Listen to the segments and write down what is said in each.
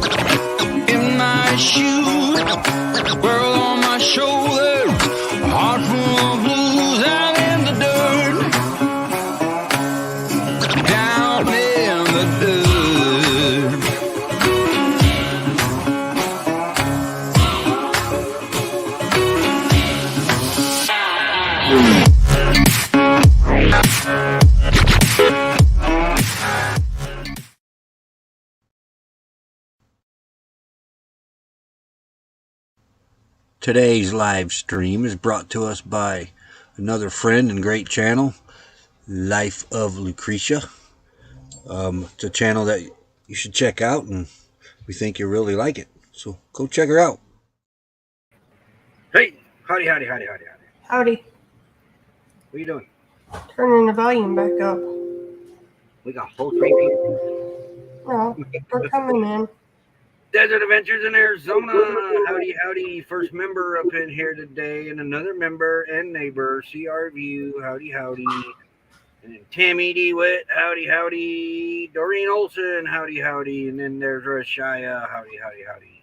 In my shoes, world on my shoulder, heart full of blues out in the dirt, down in the dirt. Today's live stream is brought to us by another friend and great channel, Life of Lucretia. It's a channel that you should check out, and we think you'll really like it. So go check her out. Hey, howdy, howdy, howdy, howdy, howdy. Howdy. What are you doing? Turning the volume back up. We got whole 3 people. No, we're coming in. Desert Adventures in Arizona. Howdy, howdy. First member up in here today, and another member and neighbor. CR View. Howdy, howdy. And then Tammy DeWitt. Howdy, howdy. Doreen Olson. Howdy, howdy. And then there's Rashaya. Howdy, howdy, howdy.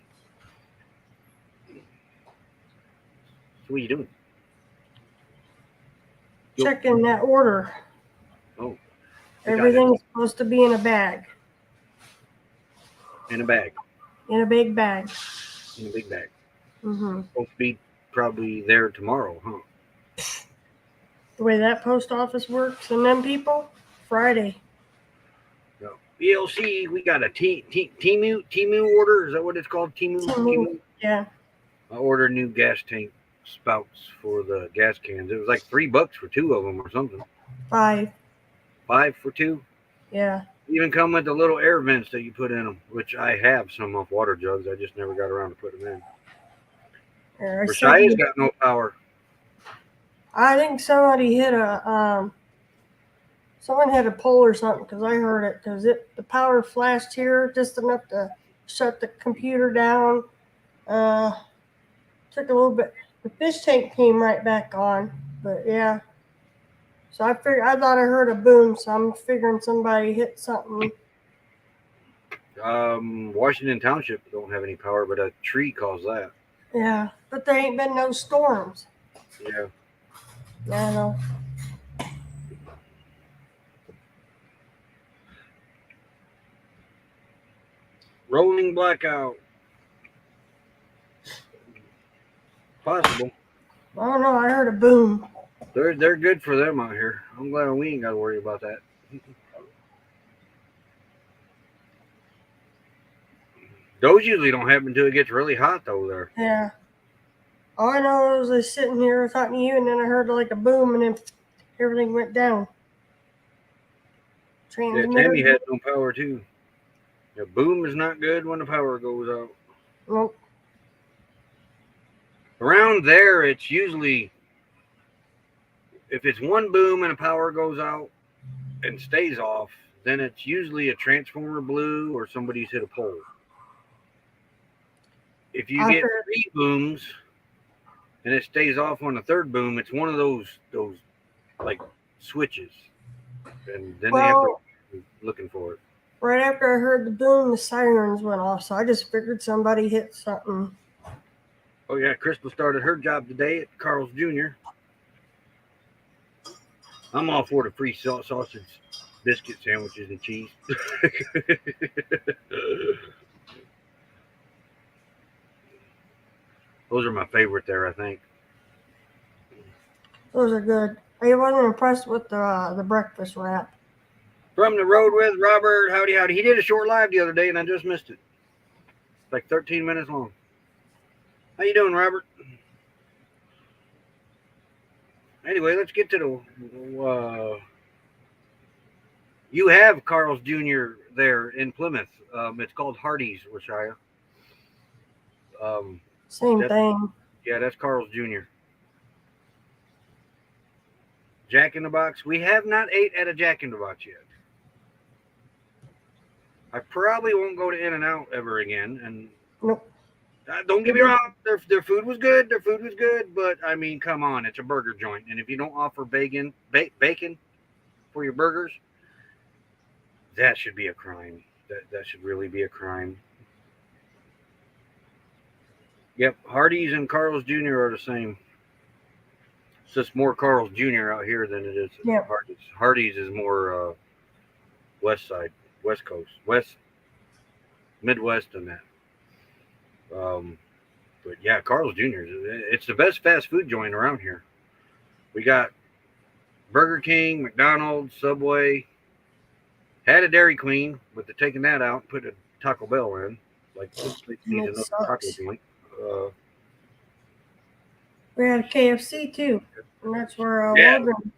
So what are you doing? Checking that order. Oh. Everything's supposed to be in a bag. In a bag. In a big bag. In a big bag. Mm-hmm. Supposed to be probably there tomorrow, huh? The way that post office works and them people, Friday. No. BLC, we got a Temu order. Is that what it's called? Temu? Yeah. I ordered new gas tank spouts for the gas cans. It was like $3 for 2 of them or something. 5. 5 for 2? Yeah. Even come with the little air vents that you put in them, which I have some off water jugs. I just never got around to putting them in. Rashia's got no power. I think somebody hit a someone hit a pole or something, because I heard it, because the power flashed here just enough to shut the computer down. Took a little bit. The fish tank came right back on, but yeah. So I thought I heard a boom, so I'm figuring somebody hit something. Washington Township don't have any power, but a tree caused that. Yeah, but there ain't been no storms. Yeah. Yeah, I know. Rolling blackout. Possible. I don't know. I heard a boom. They're good for them out here. I'm glad we ain't got to worry about that. Those usually don't happen until it gets really hot, though, there. Yeah. All I know is I was sitting here talking to you, and then I heard like a boom, and then everything went down. Yeah, Tammy had no power, too. The boom is not good when the power goes out. Nope. Around there, it's usually... If it's one boom and the power goes out and stays off, then it's usually a transformer blew or somebody's hit a pole. If you get 3 booms and it stays off on the 3rd boom, it's one of those like switches, and then they have to be looking for it. Right after I heard the boom, the sirens went off, so I just figured somebody hit something. Oh yeah, Crystal started her job today at Carl's Jr. I'm all for the free sausage, biscuit sandwiches, and cheese. Those are my favorite there, I think. Those are good. I wasn't impressed with the breakfast wrap. From the road with Robert, howdy, howdy. He did a short live the other day, and I just missed it. Like 13 minutes long. How you doing, Robert? Anyway, let's get to the... you have Carl's Jr. there in Plymouth. It's called Hardee's, Rashaya. Same thing. Yeah, that's Carl's Jr. Jack in the Box. We have not ate at a Jack in the Box yet. I probably won't go to In-N-Out ever again. And nope. Don't get me wrong, their food was good. Their food was good, but I mean, come on, it's a burger joint, and if you don't offer bacon for your burgers, that should be a crime. That should really be a crime. Yep, Hardee's and Carl's Jr. are the same. It's just more Carl's Jr. out here than it is Yep. Hardee's. Hardee's is more west side, west coast, west, Midwest than that. But yeah, Carl's Jr. It's the best fast food joint around here. We got Burger King, McDonald's, Subway. Had a Dairy Queen, but they're taking that out and put a Taco Bell in. Like this place And needs it another taco sucks. joint. We had a KFC too, and that's where Yeah. Logan.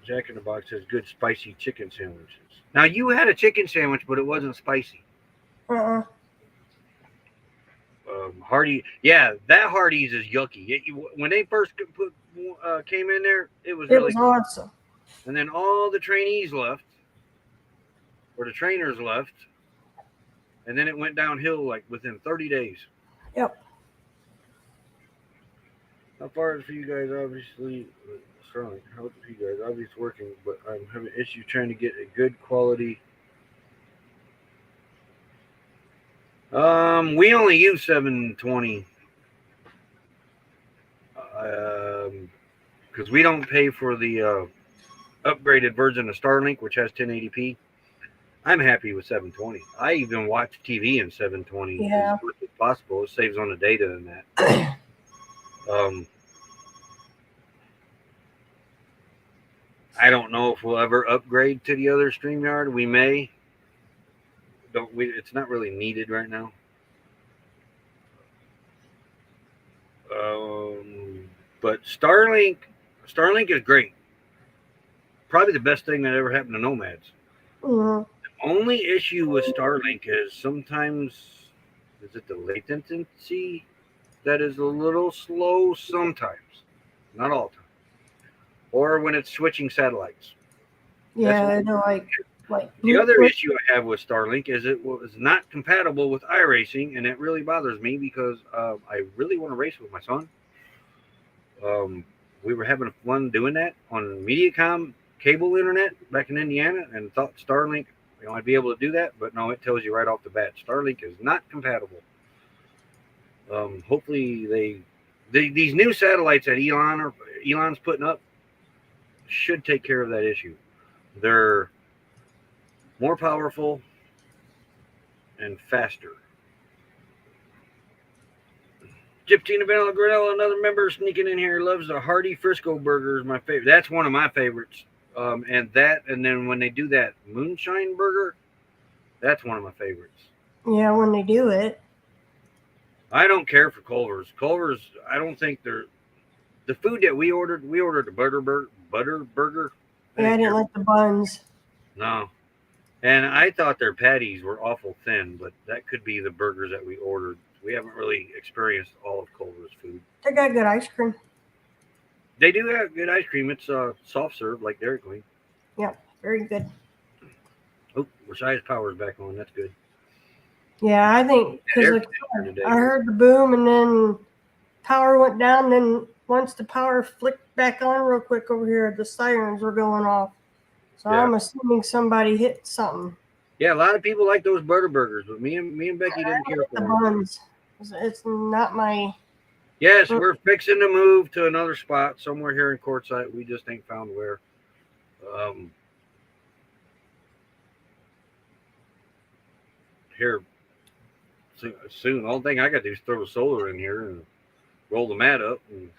Jack in the Box has good spicy chicken sandwiches. Now you had a chicken sandwich, but it wasn't spicy. Hardy, yeah, that Hardee's is yucky. When they first came in there, it was It really was awesome. And then all the trainees left, or the trainers left, and then it went downhill like within 30 days. Yep. How far is for you guys? Obviously, Sterling. How for you guys? Obviously working, but I'm having issues trying to get a good quality. We only use 720. Because we don't pay for the upgraded version of Starlink, which has 1080p. I'm happy with 720. I even watch TV in 720 Yeah. as much as possible. It saves on the data and that. I don't know if we'll ever upgrade to the other StreamYard. We may. It's not really needed right now. But Starlink is great. Probably the best thing that ever happened to Nomads. Mm-hmm. The only issue with Starlink is sometimes, is it the latency that is a little slow sometimes, not all the time, or when it's switching satellites. Yeah, they're like the other issue I have with Starlink is it was not compatible with iRacing, and it really bothers me because I really want to race with my son. We were having fun doing that on Mediacom cable internet back in Indiana, and thought Starlink, I'd be able to do that, but no, it tells you right off the bat, Starlink is not compatible. Hopefully these new satellites that Elon's putting up should take care of that issue. They're more powerful and faster. Gyptina Vanilla Granella, another member sneaking in here, loves the Hearty Frisco burger. Is my favorite. That's one of my favorites. And then when they do that moonshine burger, that's one of my favorites. Yeah, when they do it. I don't care for Culver's. Culver's, I don't think they're the food that we ordered. We ordered a butter burger. Yeah, I didn't like the buns. No. And I thought their patties were awful thin, but that could be the burgers that we ordered. We haven't really experienced all of Culver's food. They got good ice cream. They do have good ice cream. It's soft serve like Dairy Queen. Yep, very good. Oh, Rashai's power's back on. That's good. Yeah, I think because I heard the boom and then power went down. Then once the power flicked back on real quick over here, the sirens were going off. So yeah. I'm assuming somebody hit something. Yeah, a lot of people like those butter burgers, but me and Becky didn't care for the buns. It's not my. Yes, we're fixing to move to another spot somewhere here in Quartzsite. We just ain't found where. Here soon. The only thing I got to do is throw the solar in here and roll the mat up and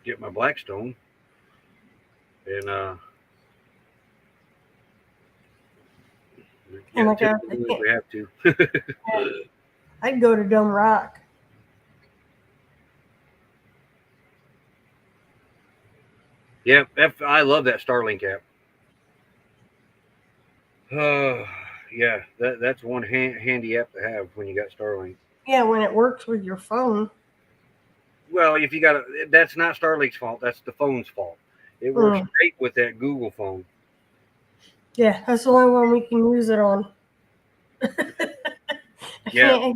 get my Blackstone. And we have to. I'd go to Dumb Rock. Yeah, I love that Starlink app. Yeah, that's one handy app to have when you got Starlink. Yeah, when it works with your phone. Well, if you got that's not Starlink's fault. That's the phone's fault. It works great with that Google phone. Yeah, that's the only one we can use it on. Yeah,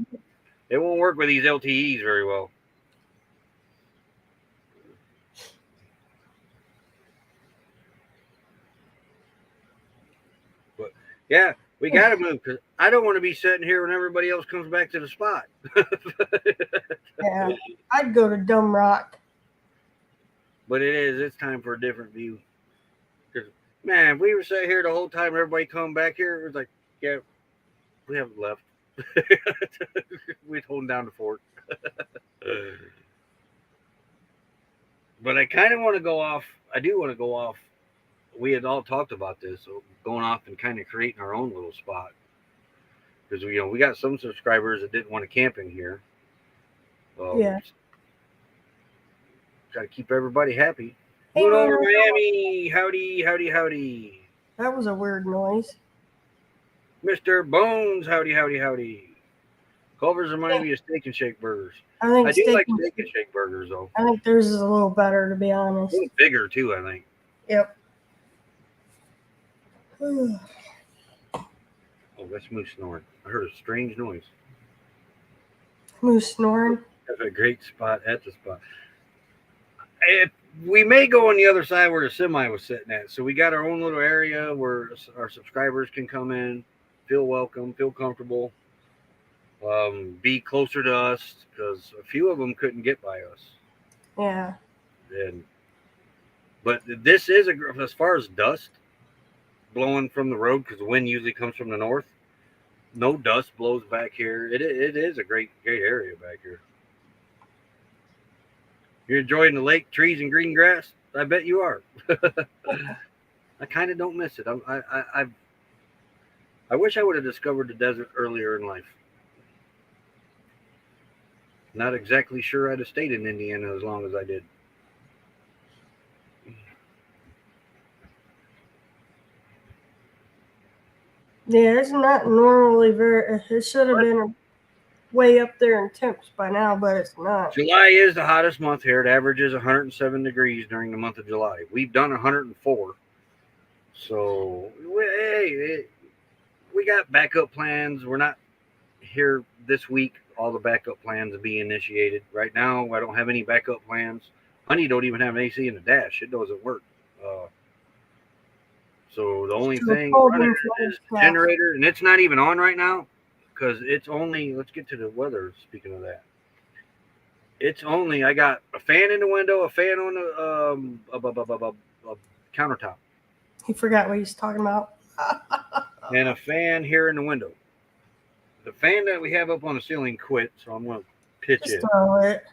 it won't work with these LTEs very well. But yeah, We got to move because I don't want to be sitting here when everybody else comes back to the spot. Yeah, I'd go to Dumb Rock. But it's time for a different view. Because, man, if we were sitting here the whole time, everybody come back here, it was like, yeah, we haven't left. We're holding down the fort. But I kind of want to go off. I do want to go off. We had all talked about this, so going off and kind of creating our own little spot. Because we got some subscribers that didn't want to camp in here. Yeah. Got to keep everybody happy. Hey, Moon over man, Miami. Howdy, howdy, howdy. that was a weird noise. Mr. Bones. Howdy, howdy, howdy. Culver's remind me of Steak and Shake burgers. I think I do steak like and- Steak and Shake burgers, though. I think theirs is a little better, to be honest. A little bigger, too, I think. Yep. Oh, that's Moose snoring. I heard a strange noise. Moose snoring. That's a great spot at the spot. We may go on the other side where the semi was sitting at. So we got our own little area where our subscribers can come in, feel welcome, feel comfortable, be closer to us because a few of them couldn't get by us. Yeah. But this is as far as dust blowing from the road because the wind usually comes from the north. No dust blows back here. It is a great area back here. You're enjoying the lake, trees, and green grass? I bet you are. I kind of don't miss it. I wish I would have discovered the desert earlier in life. Not exactly sure I'd have stayed in Indiana as long as I did. Yeah, it's not normally very. It should have been way up there in temps by now, but it's not. July is the hottest month here. It averages 107 degrees during the month of July. We've done 104. So, we got backup plans. We're not here this week. All the backup plans are being initiated. Right now, I don't have any backup plans. Honey don't even have an AC in the dash. It doesn't work. So the only thing running is the generator, and it's not even on right now because it's only, let's get to the weather, speaking of that. It's only, I got a fan in the window, a fan on the countertop. He forgot what he's talking about. And a fan here in the window. The fan that we have up on the ceiling quit, so I'm going to pitch Just it. throw it.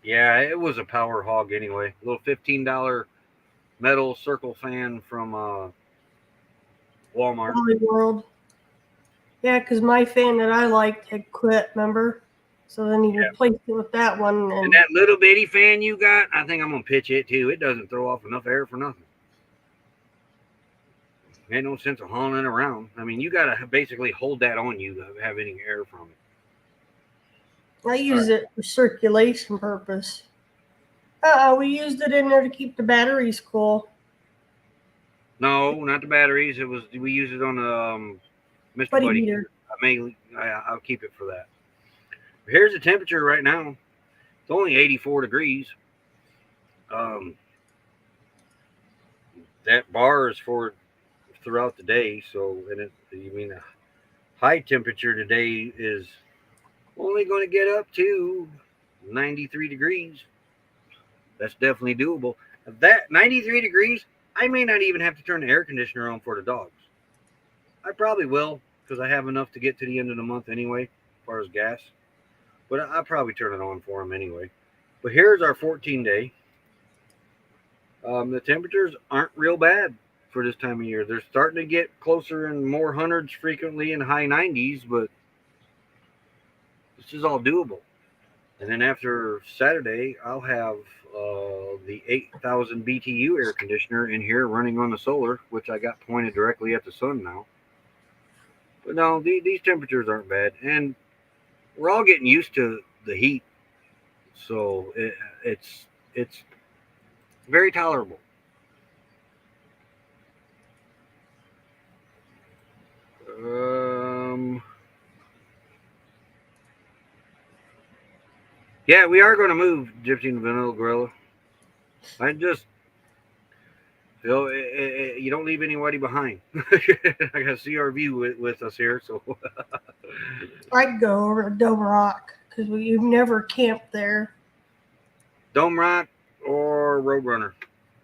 Yeah, it was a power hog anyway. A little $15 metal circle fan from Walmart. Holy World. Yeah, because my fan that I liked had quit, remember? So then he replaced it with that one. And that little bitty fan you got, I think I'm going to pitch it too. It doesn't throw off enough air for nothing. Ain't no sense of hauling it around. I mean, you got to basically hold that on you to have any air from it. I use it for circulation purpose. We used it in there to keep the batteries cool. No, not the batteries. We use it on the Mr. Buddy heater. I'll keep it for that. Here's the temperature right now. It's only 84 degrees. That bar is for throughout the day. So, the high temperature today is only going to get up to 93 degrees. That's definitely doable. That 93 degrees, I may not even have to turn the air conditioner on for the dogs. I probably will because I have enough to get to the end of the month anyway, as far as gas. But I'll probably turn it on for them anyway. But here's our 14-day. The temperatures aren't real bad for this time of year. They're starting to get closer and more hundreds frequently in high 90s, but this is all doable. And then after Saturday, I'll have the 8,000 BTU air conditioner in here running on the solar, which I got pointed directly at the sun now. But no, these temperatures aren't bad. And we're all getting used to the heat. So it's very tolerable. Yeah, we are going to move Gypsy and Vanilla Gorilla. So you don't leave anybody behind. I got CRV with us here, so I'd go over to Dome Rock because you've never camped there. Dome Rock or Roadrunner.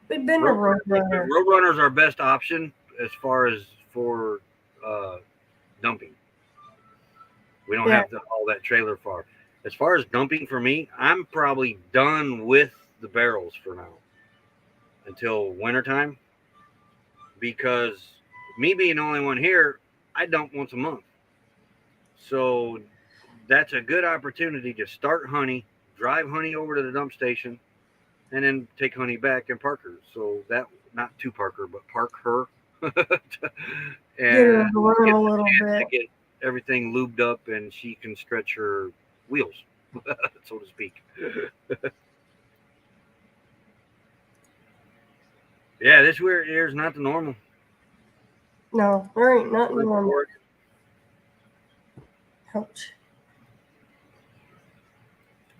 We've been to Roadrunner. Roadrunner's our best option as far as for dumping. We don't have all that trailer far. As far as dumping for me, I'm probably done with the barrels for now until wintertime, because me being the only one here, I dump once a month. So that's a good opportunity to start Honey, drive Honey over to the dump station, and then take Honey back and park her. So that, not to park her, but park her. Get her And to run a little bit. get everything lubed up and she can stretch her wheels, so to speak. Yeah, this weird here's not the normal. No, there ain't nothing normal. Ouch.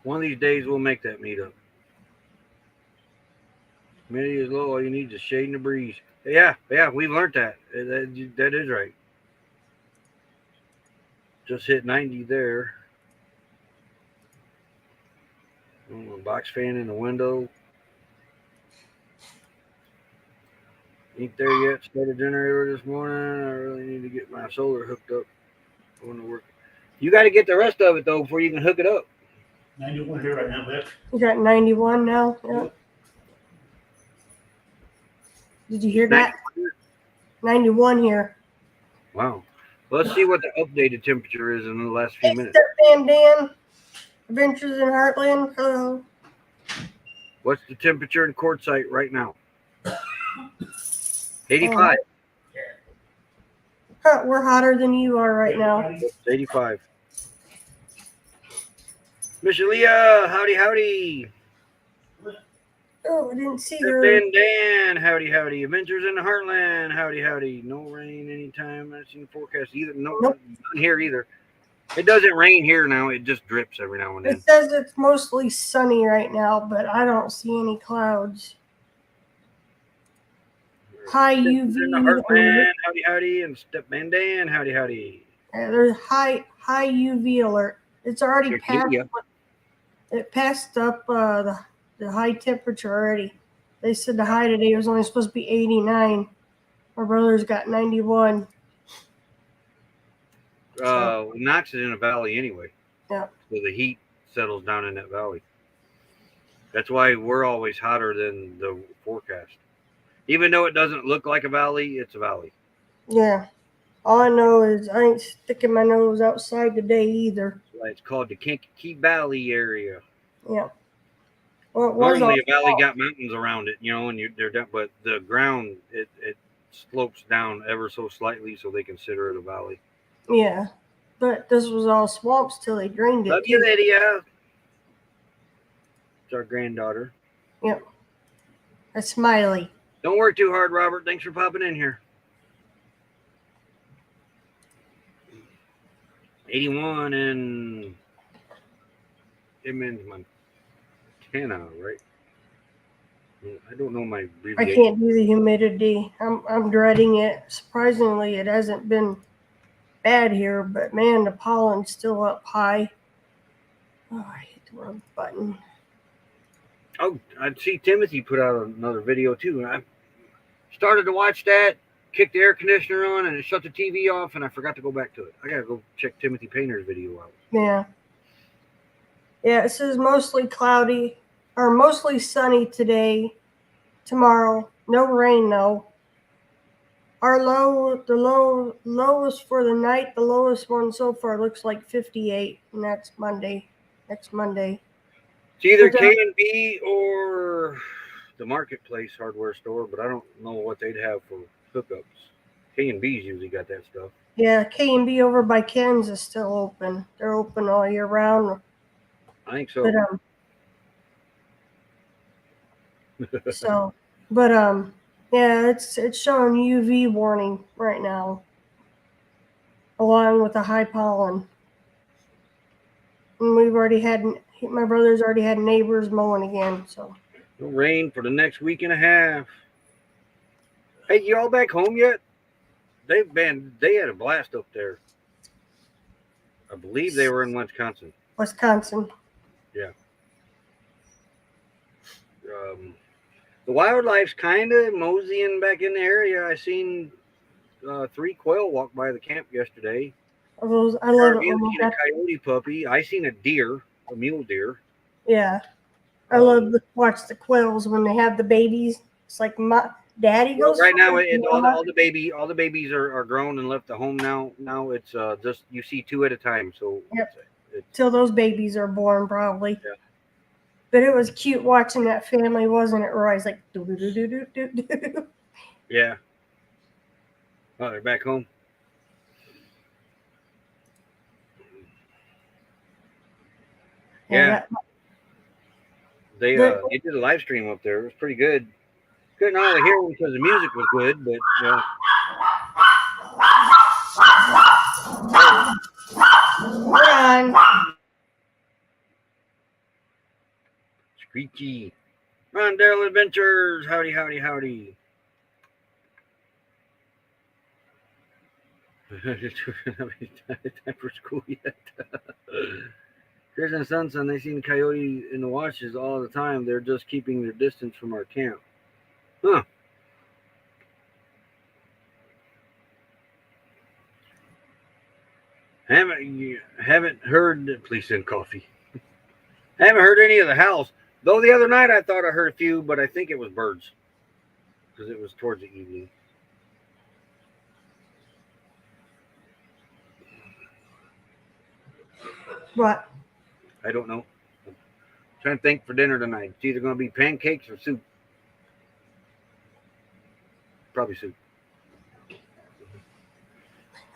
One of these days we'll make that meetup. Humidity is low. All you need is shade and a breeze. Yeah, we've learned that. That is right. Just hit 90 there. Box fan in the window. Ain't there yet. Started generator this morning. I really need to get my solar hooked up. Going to work. You got to get the rest of it though before you can hook it up. 91 here right now, Vic. You got 91 now? Yeah. Did you hear that? 91 here. Wow. Let's see what the updated temperature is in the last few minutes. Step Van Dan. Adventures in Heartland. Hello. What's the temperature in Quartzsite right now? 85. We're hotter than you are right now. It's 85. Miss Leah, howdy. Oh, I didn't see Step her. Van Dan, howdy. Adventures in the Heartland, howdy. No rain anytime. I've seen the forecast either. Nope. None here either. It doesn't rain here now. It just drips every now and then. It says it's mostly sunny right now, but I don't see any clouds. High UV. In the Heartland, howdy. And Step Van Dan, howdy. Yeah, there's high UV alert. It's already passed. It passed up the high temperature already. They said the high today was only supposed to be 89. My brother's got 91. Knox is in a valley anyway. Yeah. So the heat settles down in that valley. That's why we're always hotter than the forecast. Even though it doesn't look like a valley, it's a valley. Yeah. All I know is I ain't sticking my nose outside today either. That's why it's called the Kankakee Valley area. Yeah. Well, normally a valley got mountains around it, and they're down, but the ground it slopes down ever so slightly, so they consider it a valley. Yeah, but this was all swamps till they drained it. Love you, Lydia. It's our granddaughter. Yep. A Smiley. Don't work too hard, Robert. Thanks for popping in here. 81 in Montana, right? I don't know my abbreviation. I can't do the humidity. I'm dreading it. Surprisingly, it hasn't been bad here, but man, the pollen's still up high. Oh, I hit the wrong button. Oh, I see Timothy put out another video too. I started to watch that, kicked the air conditioner on, and it shut the TV off, and I forgot to go back to it. I gotta go check Timothy Painter's video out. Yeah. Yeah, it says mostly cloudy or mostly sunny today, tomorrow. No rain though. Our lowest for the night, the lowest one so far looks like 58, and that's Monday, next Monday. It's either K&B or the Marketplace hardware store, but I don't know what they'd have for hookups. K&B's usually got that stuff. Yeah, K&B over by Ken's is still open. They're open all year round. I think so. But, yeah, it's showing UV warning right now, along with the high pollen. And my brother's already had neighbors mowing again, so. No rain for the next week and a half. Hey, you all back home yet? They had a blast up there. I believe they were in Wisconsin. Wisconsin. Yeah. The wildlife's kind of moseying back in the area. I seen 3 quail walk by the camp yesterday. I love it You when we seen a got. coyote puppy. I seen a deer, a mule deer. Yeah, I love to watch the quails when they have the babies. It's like my daddy Well, goes right now, first, Mama. all the babies are grown and left the home now. Now it's just you see 2 at a time. So Yep. it's Till those babies are born, probably. Yeah. But it was cute watching that family, wasn't it, Roy? It's like do do do do do do do. yeah. Oh, they're back home. Yeah, that- they did a live stream up there. It was pretty good. Couldn't hardly hear them because the music was good, but Run. screechy. Ron Daryl Adventures. Howdy, howdy, howdy. Time for school yet? Chris and Sunson, they seen coyote in the washes all the time. They're just keeping their distance from our camp. Huh. Haven't heard. Please send coffee. Haven't heard any of the howls. Though the other night I thought I heard a few, but I think it was birds because it was towards the evening. What? I don't know. I'm trying to think for dinner tonight. It's either going to be pancakes or soup. Probably soup.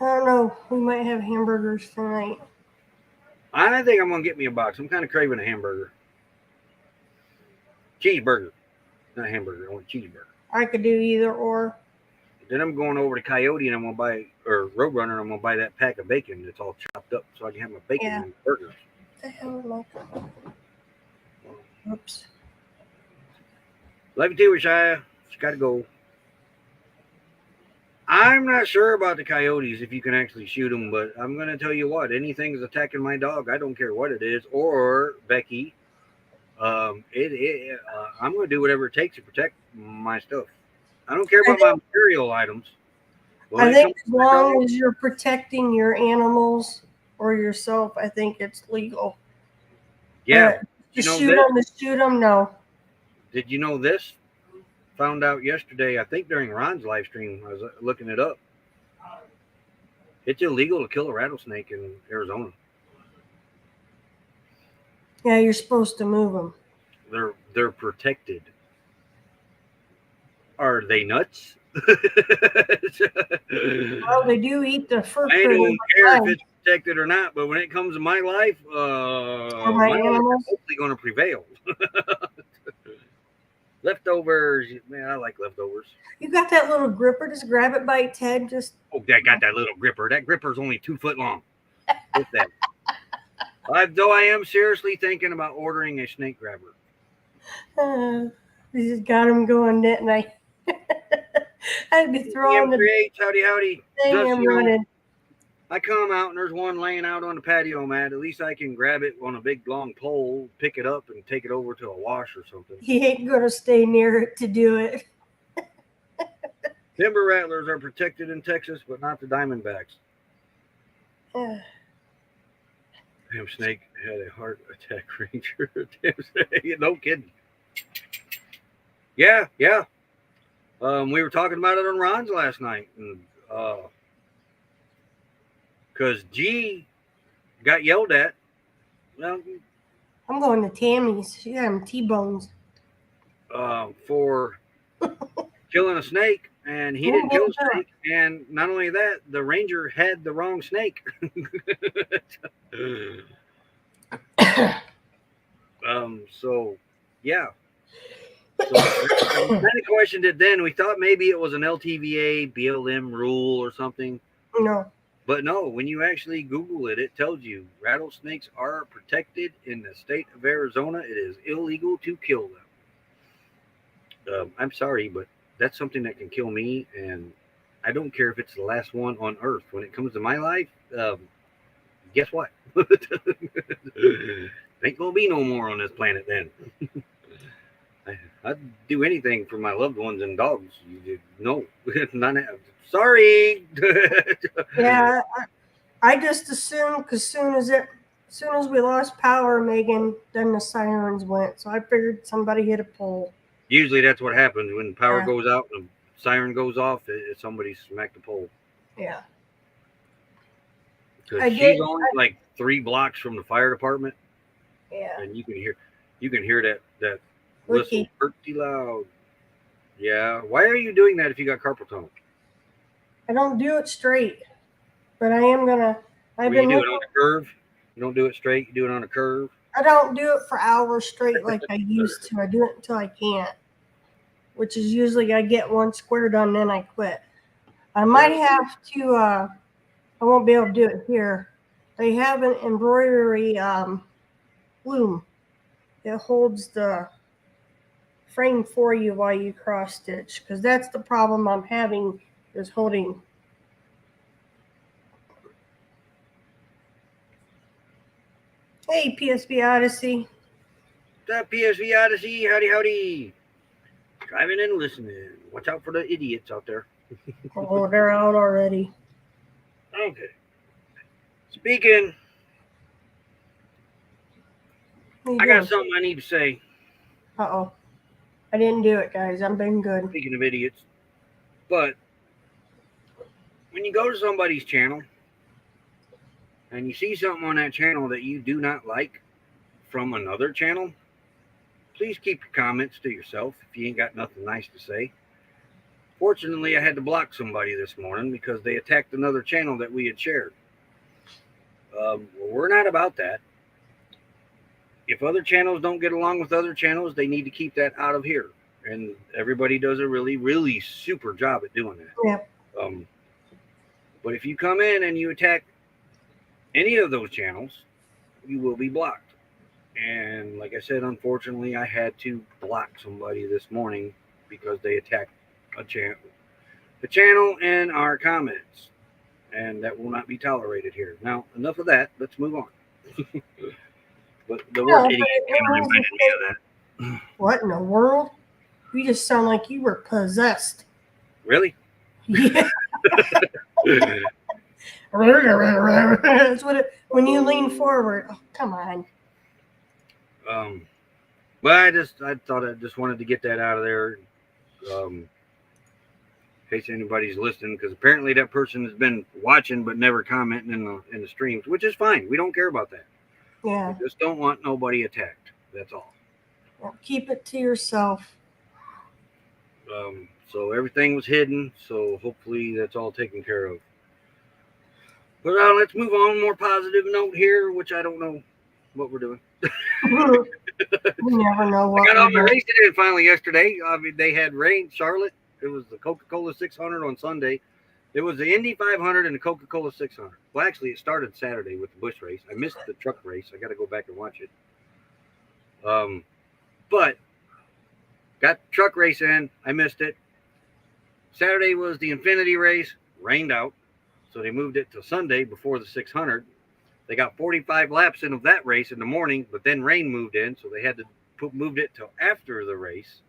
I don't know. We might have hamburgers tonight. I think I'm going to get me a box. I'm kind of craving a hamburger. Cheeseburger. Not a hamburger. I want a cheeseburger. I could do either or. Then I'm going over to Coyote and I'm going to buy, or Roadrunner, and I'm going to buy that pack of bacon that's all chopped up so I can have my bacon Yeah. and burgers. What the hell am I? Oops. Love you too, Rashaya. Just got to go. I'm not sure about the coyotes if you can actually shoot them, but I'm going to tell you what, anything is attacking my dog, I don't care what it is, or Becky, I'm going to do whatever it takes to protect my stuff. I don't care about my material items. I think as long as you're protecting your animals or yourself, I think it's legal. Yeah. To shoot them, no. Did you know this? Found out yesterday, I think during Ron's live stream, I was looking it up. It's illegal to kill a rattlesnake in Arizona. Yeah, you're supposed to move them. They're protected. Are they nuts? Well, they do eat the fur. I don't care if it's protected or not, but when it comes to my life, my animals, hopefully going to prevail. Leftovers, man, I like leftovers. You got that little gripper? Just grab it by its head. Just I got that little gripper. That gripper's only 2 foot long. With that, though I am seriously thinking about ordering a snake grabber. We just got them going that night. I'd be throwing the howdy. Thing and running. I come out and there's one laying out on the patio mat. At least I can grab it on a big long pole, pick it up, and take it over to a wash or something. He ain't gonna stay near it to do it. Timber rattlers are protected in Texas, but not the diamondbacks. Damn snake had a heart attack, Ranger. Damn snake. No kidding. Yeah. We were talking about it on Ron's last night, and because G got yelled at. Well, I'm going to Tammy's. She got him T-bones. For killing a snake, and he didn't kill a snake. And not only that, the ranger had the wrong snake. So yeah. So I kind of questioned it then. We thought maybe it was an LTVA BLM rule or something. No. But no, when you actually Google it, it tells you rattlesnakes are protected in the state of Arizona. It is illegal to kill them. I'm sorry, but that's something that can kill me, and I don't care if it's the last one on Earth. When it comes to my life, guess what? Ain't gonna be no more on this planet then. I'd do anything for my loved ones and dogs. No, none. Sorry. Yeah, I just assumed because soon as we lost power, Megan, then the sirens went. So I figured somebody hit a pole. Usually that's what happens when power Yeah. goes out and the siren goes off. Somebody smacked the pole. Yeah. Because she's only like 3 blocks from the fire department, Yeah. and you can hear that whistle pretty loud. Yeah. Why are you doing that if you got carpal tunnel? I don't do it straight, but I am gonna. You do it on a curve. You don't do it straight. You do it on a curve. I don't do it for hours straight like I used to. I do it until I can't, which is usually I get one square done, then I quit. I might have to. I won't be able to do it here. They have an embroidery loom. It holds the frame for you while you cross stitch, because that's the problem I'm having is holding. Hey, PSV Odyssey. What's up, PSV Odyssey? Howdy. Driving and listening. Watch out for the idiots out there. Oh, they're out already. Okay. Speaking, I got something I need to say. Uh-oh. I didn't do it, guys. I'm being good. Speaking of idiots. But when you go to somebody's channel and you see something on that channel that you do not like from another channel, please keep your comments to yourself if you ain't got nothing nice to say. Fortunately, I had to block somebody this morning because they attacked another channel that we had shared. We're not about that. If other channels don't get along with other channels, they need to keep that out of here. And everybody does a really, really super job at doing that. Yeah. But if you come in and you attack any of those channels, you will be blocked. And like I said, unfortunately, I had to block somebody this morning because they attacked the channel and our comments. And that will not be tolerated here. Now, enough of that. Let's move on. But the word idiot reminded me of that. What in the world? You just sound like you were possessed. Really? Yeah. That's what when you lean forward. Oh, come on. But I thought I just wanted to get that out of there. In case anybody's listening, because apparently that person has been watching but never commenting in the streams, which is fine. We don't care about that. Yeah. We just don't want nobody attacked. That's all. Well, keep it to yourself. So everything was hidden. So hopefully that's all taken care of. But let's move on. More positive note here, which I don't know what we're doing. You never know what. I got on my racing in finally yesterday. I mean, they had rain. Charlotte. It was the Coca-Cola 600 on Sunday. It was the Indy 500 and the Coca-Cola 600. Well, actually, it started Saturday with the Busch race. I missed the truck race. I got to go back and watch it. But got the truck race in. I missed it. Saturday was the Infinity race. Rained out. So they moved it to Sunday before the 600. They got 45 laps in of that race in the morning, but then rain moved in. So they had to moved it till after the race.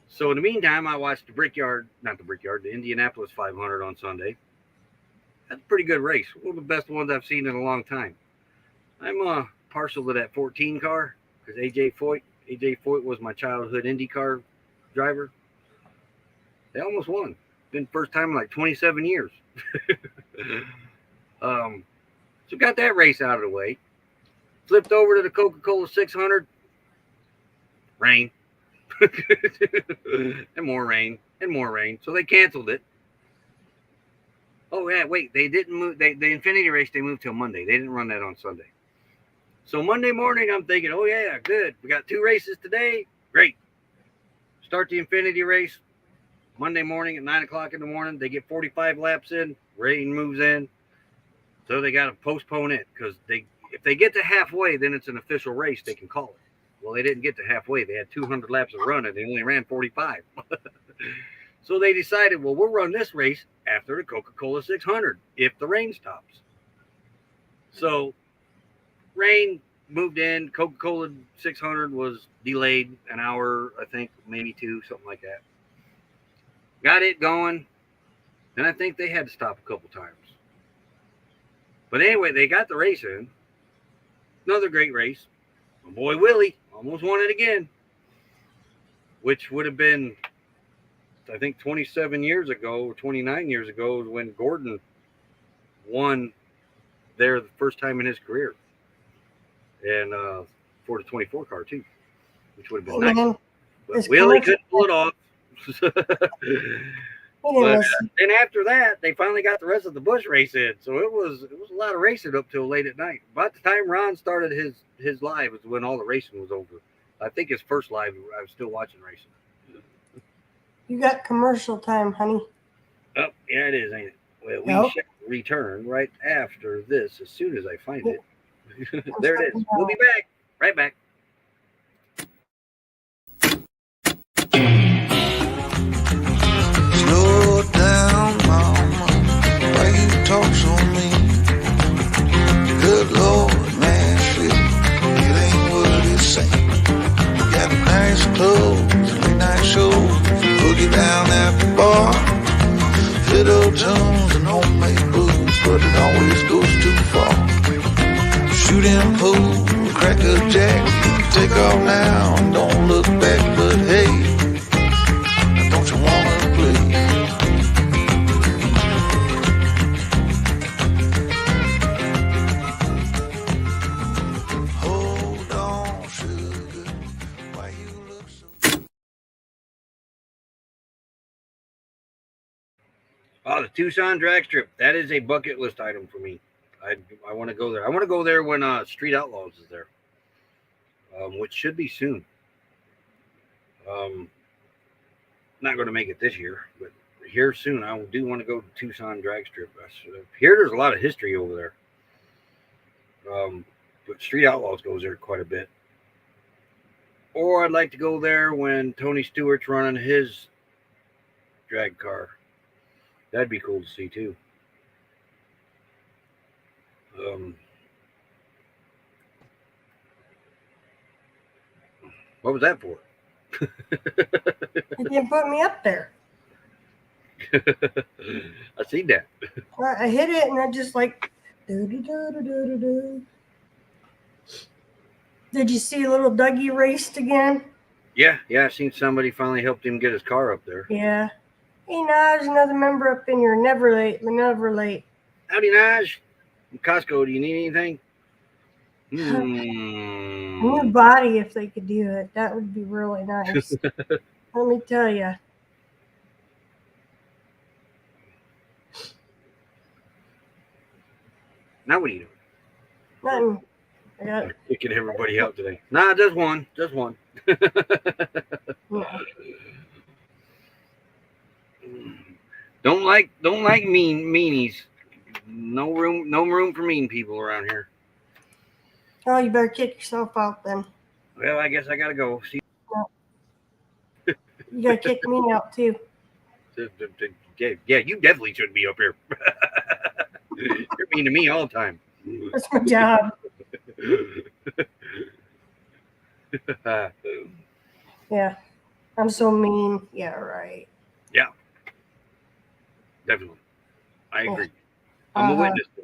So in the meantime, I watched the Indianapolis 500 on Sunday. That's a pretty good race. One of the best ones I've seen in a long time. I'm partial to that 14 car because AJ Foyt was my childhood IndyCar driver. They almost won. Been first time in like 27 years. So got that race out of the way. Flipped over to the Coca-Cola 600. Rain. and more rain. So they canceled it. Oh yeah, wait, they didn't move. The Infinity race they moved till Monday. They didn't run that on Sunday. So Monday morning, I'm thinking, oh yeah, good. We got 2 races today. Great. Start the Infinity race Monday morning at 9 o'clock in the morning. They get 45 laps in. Rain moves in, so they got to postpone it because if they get to halfway, then it's an official race. They can call it. Well, they didn't get to halfway. They had 200 laps of run, and they only ran 45. So they decided, well, we'll run this race after the Coca-Cola 600 if the rain stops. So rain moved in. Coca-Cola 600 was delayed an hour, I think, maybe two, something like that. Got it going. And I think they had to stop a couple times. But anyway, they got the race in. Another great race. My boy Willie almost won it again, which would have been, I think, 27 years ago or 29 years ago when Gordon won there the first time in his career. And for the 24 car, too, which would have been nice. But Willie couldn't pull it off. But then after that, they finally got the rest of the Busch race in. So it was a lot of racing up till late at night. About the time Ron started his live was when all the racing was over. I think his first live, I was still watching racing. You got commercial time, honey. Oh, yeah, it is, ain't it? Well, we shall return right after this as soon as I find it. There it is. We'll be back. Right back. Slow down, mama. Why you talk so mean? Good Lord, man, shit, it ain't what it seems. Got nice clothes, late night shows, boogie down at the bar, fiddle tunes and homemade booze, but it always goes too far. Shooting pool, crack a jack, take off now and don't look back, but hey, don't you wanna play? Hold on, sugar, why you look so... Oh, the Tucson drag strip. That is a bucket list item for me. I want to go there. I want to go there when Street Outlaws is there, which should be soon. Not going to make it this year, but here soon. I do want to go to Tucson drag strip. Here, there's a lot of history over there. But Street Outlaws goes there quite a bit. Or I'd like to go there when Tony Stewart's running his drag car. That'd be cool to see too. What was that for? You didn't put me up there. I seen that. I hit it and I just like do. Did you see little Dougie raced again? Yeah, I seen somebody finally helped him get his car up there. Yeah. Hey, Naj, another member up in here. Never late. Howdy, Naj. From Costco, do you need anything? New body, if they could do it. That would be really nice. Let me tell you. Now what are you doing? Nothing. I got it. Kicking everybody out today. Nah, just one. Yeah. Don't like meanies. No room for mean people around here. Oh, you better kick yourself out then. Well, I guess I gotta go. See. You gotta kick me out too. Yeah, you definitely shouldn't be up here. You're mean to me all the time. That's my job. Yeah, I'm so mean. Yeah, right. Yeah, definitely. I agree. I'm a witness to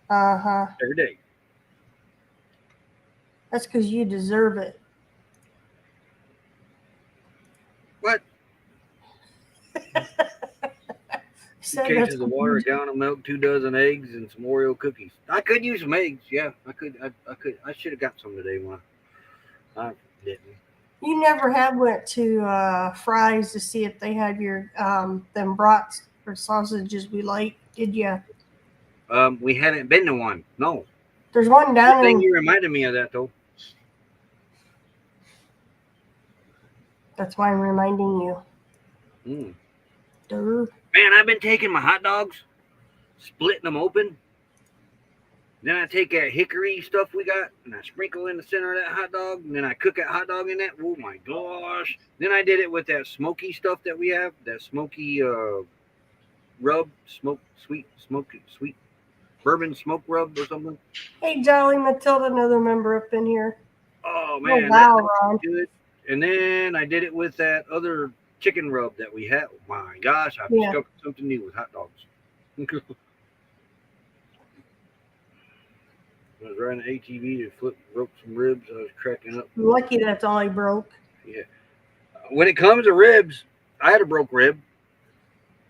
that. Every day. That's because you deserve it. What? 2 cases of water, a gallon of milk, 2 dozen eggs, and some Oreo cookies. I could use some eggs. Yeah, I could. I should have got some today when I didn't. You never have went to Fry's to see if they had your them brats or sausages we like, did you? We hadn't been to one. No. There's one down in... You reminded me of that, though. That's why I'm reminding you. Man, I've been taking my hot dogs, splitting them open, Then I take that hickory stuff we got and I sprinkle in the center of that hot dog. And then I cook that hot dog in that. Oh my gosh. Then I did it with that smoky stuff that we have. That smoky rub. Sweet bourbon smoke rub or something. Hey, Jolly Matilda, another member up in here. Oh Oh, man, wow, that's Ron. good. And then I did it with that other chicken rub that we had. Oh my gosh, I Yeah. discovered something new with hot dogs. I was riding an ATV to broke some ribs. I was cracking up. Lucky that's all he broke. Yeah. When it comes to ribs, I had a broke rib,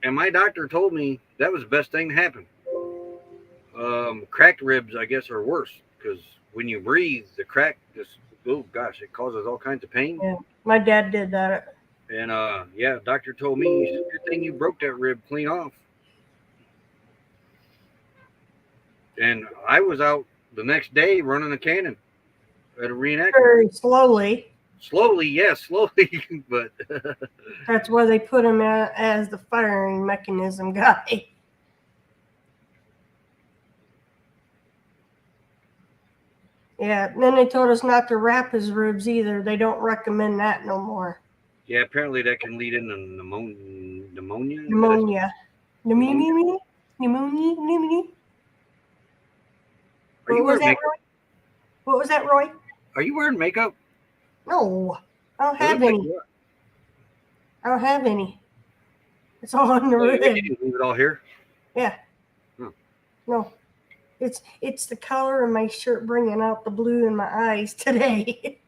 and my doctor told me that was the best thing to happen. Cracked ribs, I guess, are worse because when you breathe, the crack just, oh gosh, it causes all kinds of pain. Yeah, my dad did that. And yeah, doctor told me, he said, good thing you broke that rib clean off. And I was out the next day running a cannon at a reenactment. Very slowly. Slowly, yes, slowly, but That's why they put him as the firing mechanism guy. Yeah, and then they told us not to wrap his ribs either. They don't recommend that no more. yeah, apparently that can lead into pneumonia. Pneumonia. Pneumonia? Pneumonia? Are you What was wearing that, makeup? Roy? What was that, Roy? Are you wearing makeup? No, I don't It have looks like any. you are. I don't have any. It's all on the Oh, you rib. didn't leave it all here. Yeah. Hmm. No. It's the color of my shirt bringing out the blue in my eyes today.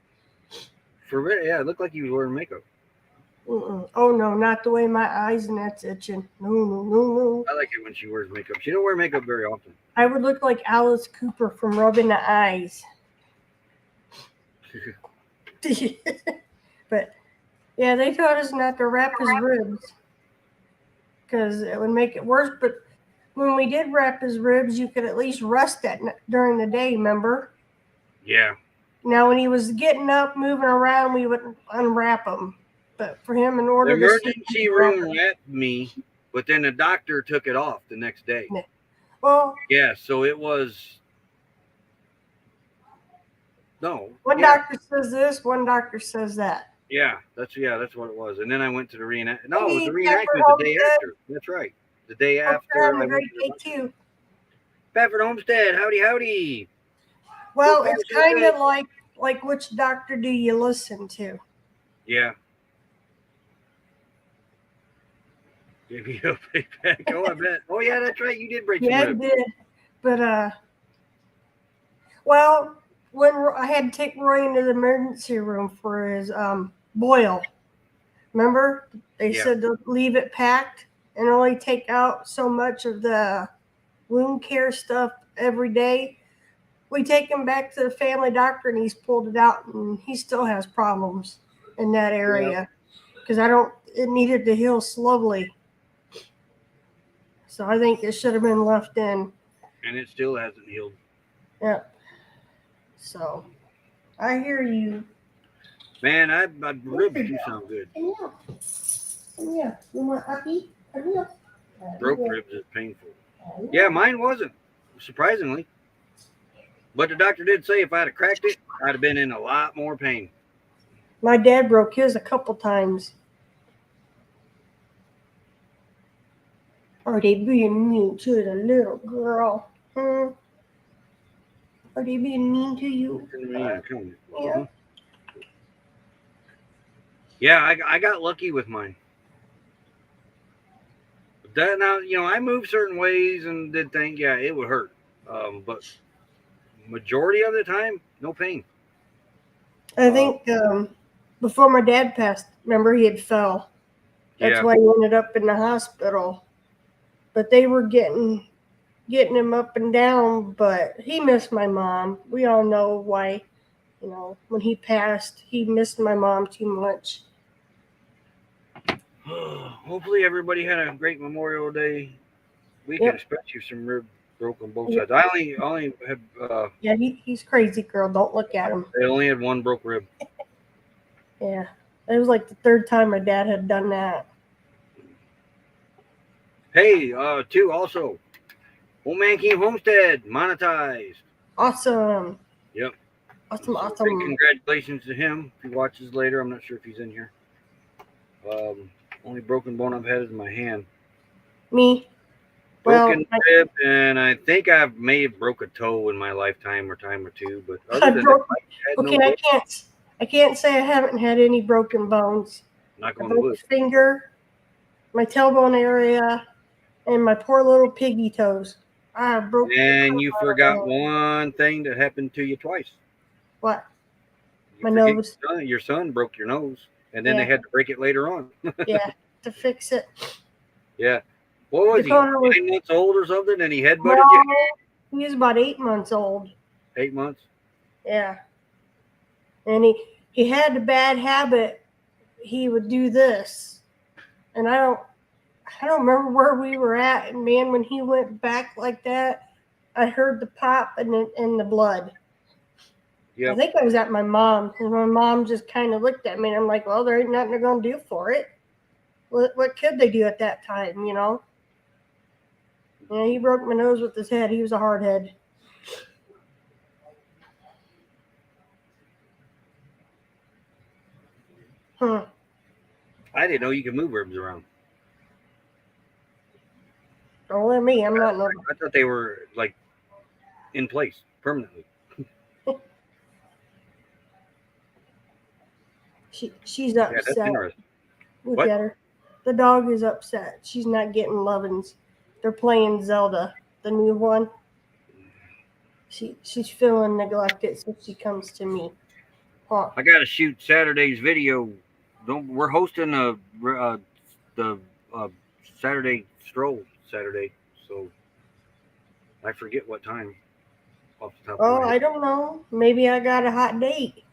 For real, yeah, it looked like you were wearing makeup. Mm-mm. Oh no, not the way my eyes and that's itching. No. I like it when she wears makeup. She don't wear makeup very often. I would look like Alice Cooper from rubbing the eyes. But yeah, they told us not to wrap his ribs because it would make it worse. But when we did wrap his ribs, you could at least rest that during the day, remember? Yeah. Now, when he was getting up, moving around, we would unwrap him. But for him, in The order to emergency room wrapped me, but then the doctor took it off the next day. well, Yeah, so it was no. one yeah, doctor says this, one doctor says that. Yeah, that's what it was. And then I went to the reenact. No, it was the Hey, reenactment Pepper the day Homestead. after. That's right. The day Hope after you're having I a went great to day too. Bedford Homestead. Howdy, howdy. Well, What it's part of kind it? of like which doctor do you listen to? Yeah. Give me a big back. Oh, I bet. Oh, yeah, that's right. You did break some Yeah, I ribs. did. But well, when I had to take Roy into the emergency room for his boil, remember they Yeah. said to leave it packed and only take out so much of the wound care stuff every day. We take him back to the family doctor and he's pulled it out and he still has problems in that area because it needed to heal slowly. So I think it should have been left in. And it still hasn't healed. Yeah. So I hear you. Man, my ribs do sound good. Yeah. You want puppy? Broke ribs is painful. Yeah, mine wasn't, surprisingly. But the doctor did say if I'd have cracked it, I'd have been in a lot more pain. My dad broke his a couple times. Are they being mean to the little girl? Are they being mean to you? Yeah. Yeah, I got lucky with mine. That now, I moved certain ways and did think, yeah, it would hurt. But majority of the time, no pain. I think before my dad passed, remember he had fell. That's Yeah. why he ended up in the hospital. But they were getting him up and down, but he missed my mom. We all know why, when he passed, he missed my mom too much. Hopefully everybody had a great Memorial Day weekend, Yep. especially some rib broke on both Yep. sides. I only had Yeah, he's crazy, girl. Don't look at him. I only had one broke rib. Yeah. It was like the third time my dad had done that. Hey, too, also, Old Man King Homestead monetized. Awesome. Yep. Awesome. So Awesome. big congratulations to him. If he watches later, I'm not sure if he's in here. Only broken bone I've had is my hand. Me. Broken Well, rib, and I think I may have broke a toe in my lifetime or time or two. But I other than broke. that, I had Okay, no I can't say I haven't had any broken bones. knock I on the broke wood. a finger, my tailbone area, and my poor little piggy toes. I broke. And you forgot one thing that happened to you twice. What? You My forget nose. your son broke your nose, and then they Yeah. had to break it later on. Yeah, to fix it. Yeah. What was he? Dakota was 9 months old or something, and he headbutted no, you? he was about 8 months old. 8 months. Yeah, and he had a bad habit. He would do this, and I don't remember where we were at. And man, when he went back like that, I heard the pop and the blood. Yep. I think I was at my mom's, and my mom just kind of looked at me, and I'm like, well, there ain't nothing they're gonna do for it. What could they do at that time, you know? Yeah, he broke my nose with his head. He was a hard head. Huh. I didn't know you could move ribs around. Don't let me. I'm not no. I thought they were like in place permanently. She's Yeah, that's upset. interesting. Look What? at her. The dog is upset. She's not getting lovin's. They're playing Zelda, the new one. She's feeling neglected, so she comes to me. Huh. I got to shoot Saturday's video. We're hosting the Saturday stroll Saturday, so I forget what time off the top Oh, of my head. I don't know. Maybe I got a hot date.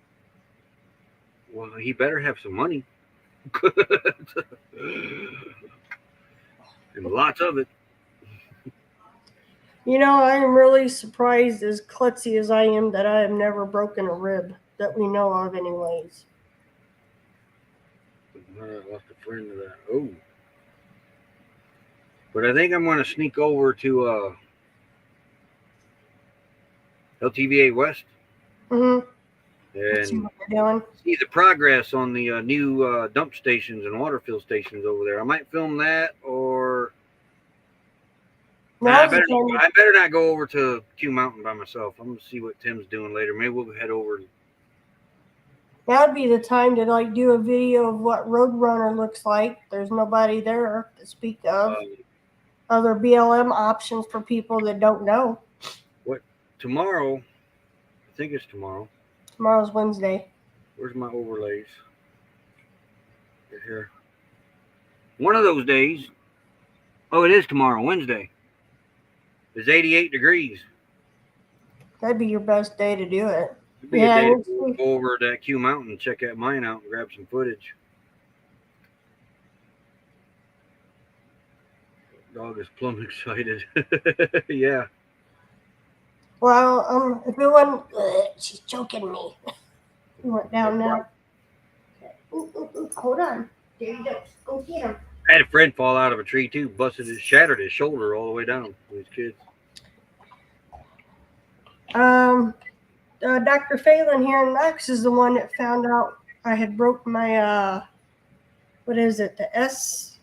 Well, he better have some money. And lots of it. You know, I am really surprised, as klutzy as I am, that I have never broken a rib that we know of, anyways. I lost a friend to that. Oh. But I think I'm going to sneak over to LTVA West Mm-hmm. Let's see and what they're doing. see the progress on the new dump stations and water fill stations over there. I might film that, or I better not go over to Q Mountain by myself. I'm going to see what Tim's doing later. Maybe we'll head over. That would be the time to do a video of what Roadrunner looks like. There's nobody there to speak of. Other BLM options for people that don't know. Tomorrow, I think it's tomorrow. Tomorrow's Wednesday. Where's my overlays? They're here. One of those days. Oh, it is tomorrow, Wednesday. It's 88 degrees. That'd be your best day to do it. It'd be a day to go over to that Q Mountain, check that mine out, and grab some footage. Dog is plumb excited. Yeah. Well, if it wasn't, she's choking me. He went down now. Okay. Ooh, hold on. There you go. Go get him. I had a friend fall out of a tree too, shattered his shoulder all the way down with his kids. Dr. Phelan here in Knox is the one that found out I had broke my, what is it, the S?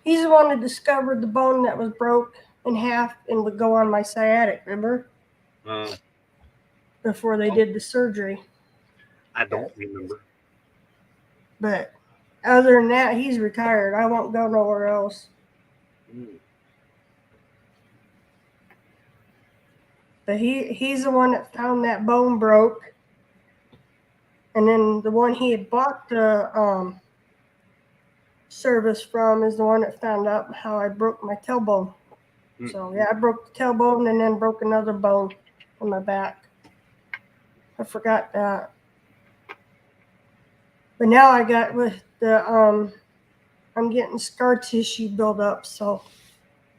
He's the one that discovered the bone that was broke in half and would go on my sciatic, remember? Before they did the surgery. I don't remember. But other than that, he's retired. I won't go nowhere else. But he's the one that found that bone broke. And then the one he had bought the service from is the one that found out how I broke my tailbone. So yeah, I broke the tailbone and then broke another bone on my back. I forgot that. But now I got with the I'm getting scar tissue buildup, so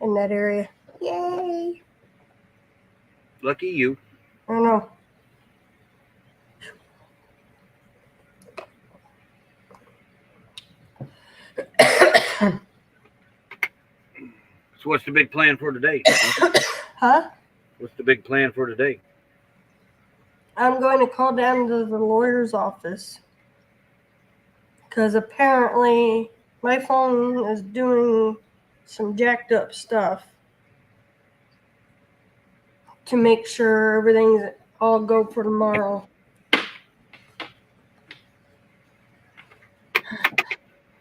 in that area. Yay! Lucky you. I know. So what's the big plan for today? Huh? What's the big plan for today? I'm going to call down to the lawyer's office because apparently my phone is doing some jacked up stuff to make sure everything's all go for tomorrow.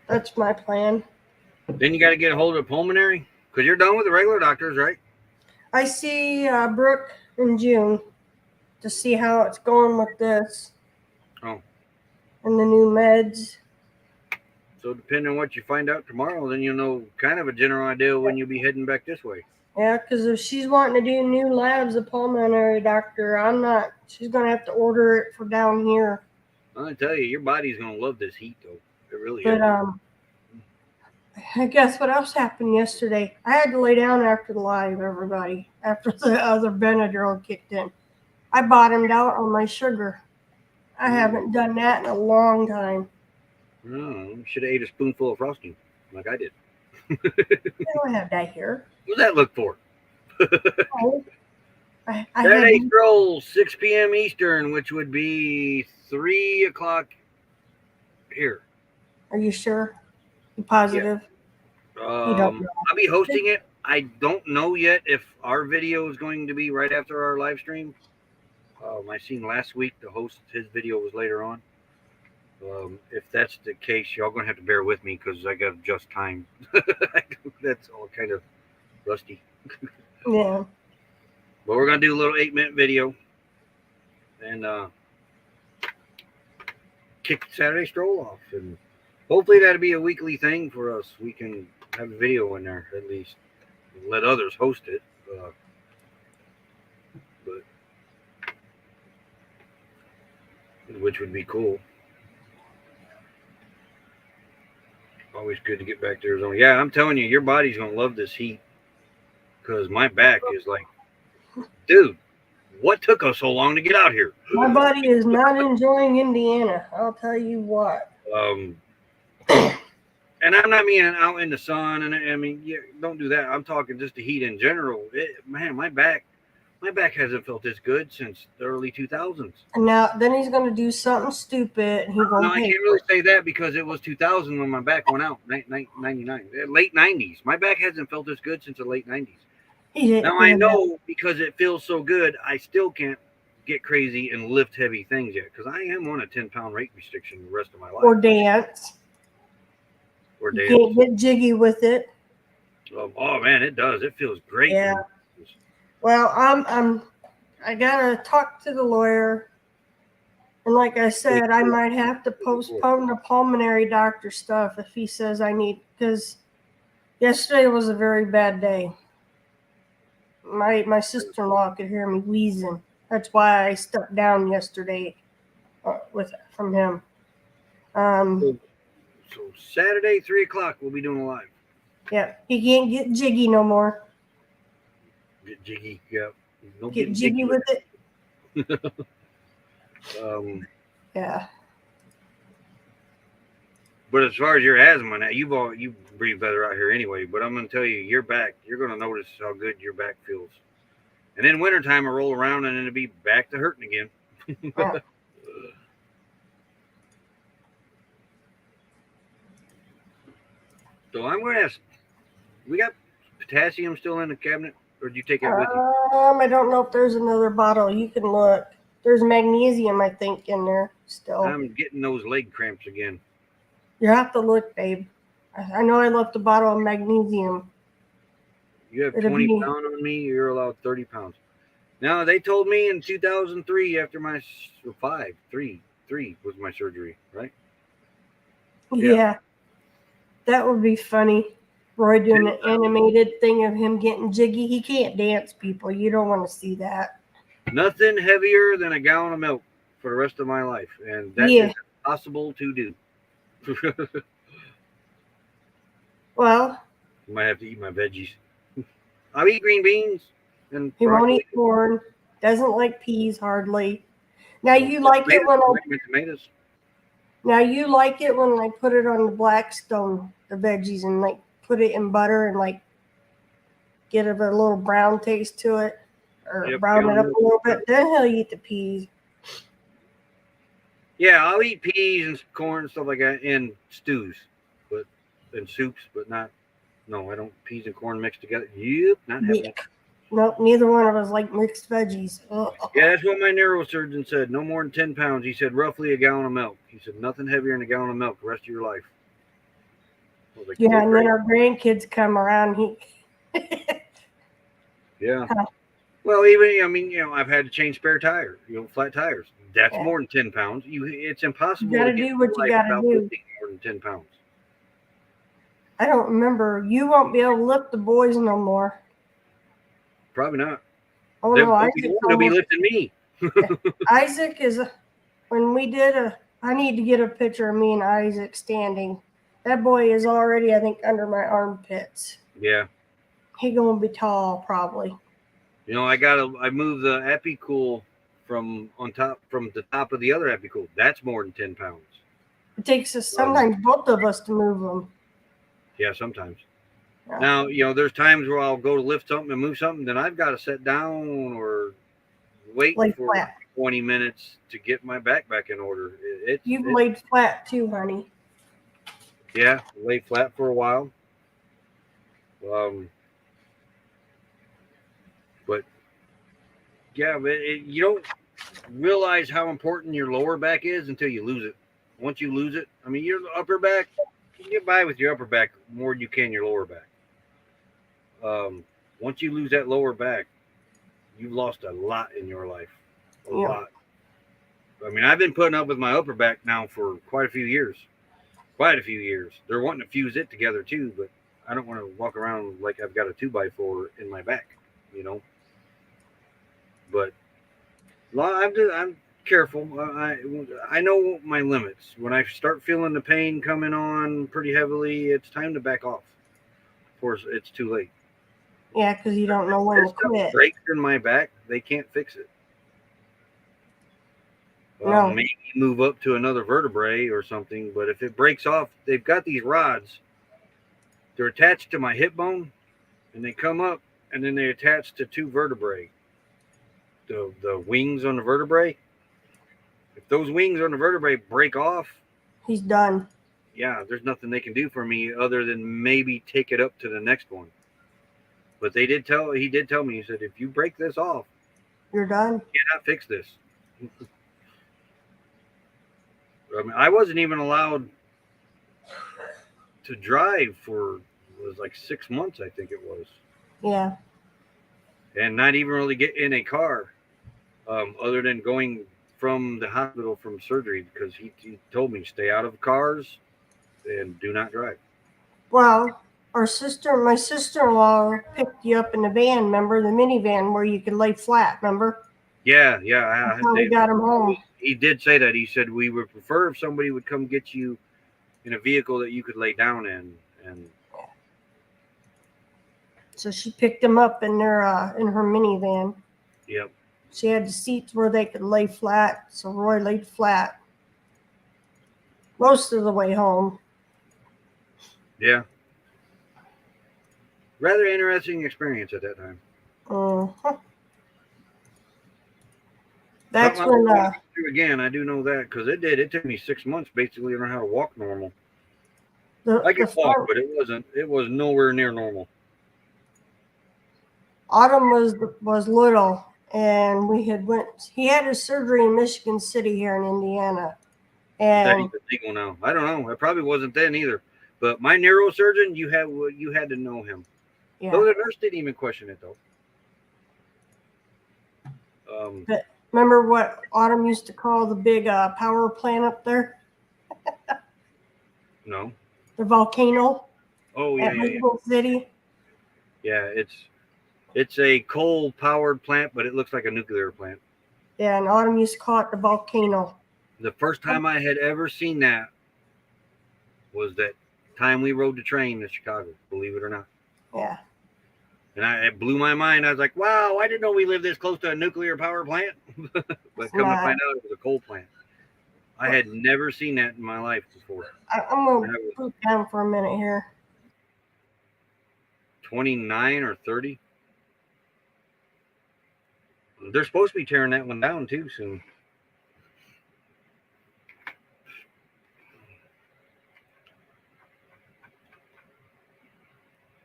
That's my plan. Then you got to get a hold of the pulmonary because you're done with the regular doctors, right? I see Brooke in June to see how it's going with this. Oh. And the new meds. So depending on what you find out tomorrow, then you'll know kind of a general idea when you'll be heading back this way. Yeah, because if she's wanting to do new labs, the pulmonary doctor, I'm not. She's going to have to order it for down here. I'm going to tell you, your body's going to love this heat, though. It really But guess what else happened yesterday? I had to lay down after the live, everybody, after the other Benadryl kicked in. I bottomed out on my sugar. I haven't done that in a long time. Oh, should have ate a spoonful of frosting like I did. I don't have that here. What's that look for? Oh, I Saturday had, stroll, 6 p.m. Eastern, which would be 3 o'clock here. Are you sure? You positive? You don't know. I'll be hosting it. I don't know yet if our video is going to be right after our live stream. I seen last week the host, his video was later on. If that's the case, y'all going to have to bear with me because I got to adjust time. That's all kind of rusty. Yeah. But we're going to do a little 8-minute video and kick Saturday stroll off. And hopefully that'll be a weekly thing for us. We can have a video in there at least. Let others host it. But which would be cool. Always good to get back to Arizona. Yeah, I'm telling you, your body's going to love this heat because my back is like, dude, what took us so long to get out here? My body is not enjoying Indiana. I'll tell you what. And I'm not meaning out in the sun, and I mean, yeah, don't do that. I'm talking just the heat in general. Man, my back hasn't felt this good since the early 2000s. And now, then he's going to do something stupid, and he's going to No, I can't really say that because it was 2000 when my back went out, 99, late 90s. My back hasn't felt this good since the late 90s. Now, I know because it feels so good, I still can't get crazy and lift heavy things yet because I am on a 10-pound weight restriction the rest of my life. Or dance. Or You dance. can't get jiggy with it. Oh, man, it does. It feels great. Yeah. Well, I gotta talk to the lawyer, and like I said, I might have to postpone the pulmonary doctor stuff if he says I need, because yesterday was a very bad day. My sister-in-law could hear me wheezing. That's why I stepped down yesterday from him. So Saturday, 3 o'clock, we'll be doing a live. Yeah, he can't get jiggy no more. Get jiggy, yeah. No Get jiggy with it. Yeah. But as far as your asthma, now you breathe better out here anyway. But I'm gonna tell you, your back, you're gonna notice how good your back feels. And then wintertime will roll around and it'll be back to hurting again. Yeah. So I'm gonna ask, we got potassium still in the cabinet, or did you take it with you? I don't know if there's another bottle. You can look. There's magnesium, I think, in there still. I'm getting those leg cramps again. You have to look, babe. I know I left a bottle of magnesium. You have 20 pounds on me, you're allowed 30 pounds. Now, they told me in 2003 after my 3 was my surgery, right? Yeah. That would be funny. Roy doing an animated thing of him getting jiggy. He can't dance, people. You don't want to see that. Nothing heavier than a gallon of milk for the rest of my life. And that is impossible to do. Well, I might have to eat my veggies. I'll eat green beans and he won't broccoli. eat corn. Doesn't like peas hardly. Now you like it when tomatoes. Now you like it when I put it on the Blackstone, the veggies, and like put it in butter and like get a little brown taste to it, or Yep, brown it up a little bit. Then he'll eat the peas. Yeah, I'll eat peas and corn and stuff like that in stews, but in soups, but not. No, I don't. Peas and corn mixed together. Yep, not having it. Nope, neither one of us like mixed veggies. Ugh. Yeah, that's what my neurosurgeon said. No more than 10 pounds. He said roughly a gallon of milk. He said nothing heavier than a gallon of milk the rest of your life. I was like, Yeah, and then great. our grandkids come around. Yeah. Well, even, I mean, I've had to change spare tires, flat tires. That's Yeah. more than 10 pounds. It's impossible You gotta to get do what through you life gotta without do. lifting more than 10 pounds. I don't remember. You won't be able to lift the boys no more. Probably not. Oh They'll, no, they'll Isaac's be, they'll be almost. lifting me. Isaac is. When we did I need to get a picture of me and Isaac standing. That boy is already, I think, under my armpits. Yeah. He gonna be tall, probably. I moved the Epicool from the top of the other Epicool. That's more than 10 pounds. It takes us sometimes both of us to move them. Yeah, sometimes. Yeah. Now, there's times where I'll go to lift something and move something, then I've got to sit down or wait Lay for flat. 20 minutes to get my back in order. You've laid flat too, honey. Yeah, lay flat for a while. But yeah, you don't realize how important your lower back is until you lose it. Once you lose it, I mean, your upper back, you can get by with your upper back more than you can your lower back. Once you lose that lower back, you've lost a lot in your life. A lot. I mean, I've been putting up with my upper back now for quite a few years. They're wanting to fuse it together too, but I don't want to walk around like I've got a 2x4 in my back, But I'm careful. I know my limits. When I start feeling the pain coming on pretty heavily, it's time to back off. Of course, it's too late. Yeah, because you don't know when to quit. Breaks in my back, they can't fix it. No. Maybe move up to another vertebrae or something, but if it breaks off, they've got these rods. They're attached to my hip bone, and they come up, and then they attach to two vertebrae. The wings on the vertebrae. If those wings on the vertebrae break off, he's done. Yeah, there's nothing they can do for me other than maybe take it up to the next one. But he did tell me, he said, if you break this off, you're done. You cannot fix this. I mean, I wasn't even allowed to drive for, it was like 6 months, I think it was. Yeah. And not even really get in a car, other than going from the hospital from surgery, because he told me stay out of cars and do not drive. Well, my sister-in-law picked you up in the van, remember? The minivan where you could lay flat, remember? Yeah. That's how we got him home. He did say that. He said we would prefer if somebody would come get you in a vehicle that you could lay down in. And so she picked him up in her minivan. Yep. She had the seats where they could lay flat, so Roy laid flat most of the way home. Yeah. Rather interesting experience at that time. Uh-huh. That's when again, I do know that because it took me 6 months basically to learn how to walk normal. I could walk, but it was nowhere near normal. Autumn was little, and he had his surgery in Michigan City here in Indiana. And Is that even legal now? I don't know. It probably wasn't then either. But my neurosurgeon, you had to know him. Yeah. Though the nurse didn't even question it though. But remember what Autumn used to call the big power plant up there? No. The volcano. Oh yeah, at Michigan City. Yeah, it's a coal-powered plant, but it looks like a nuclear plant. Yeah, and Autumn used to call it the volcano. The first time I had ever seen that was that time we rode the train to Chicago, believe it or not. Yeah. And it blew my mind. I was like, wow, I didn't know we lived this close to a nuclear power plant. But come to find out, it was a coal plant. I had never seen that in my life before. I'm going to poop down for a minute here. 29 or 30. They're supposed to be tearing that one down too soon.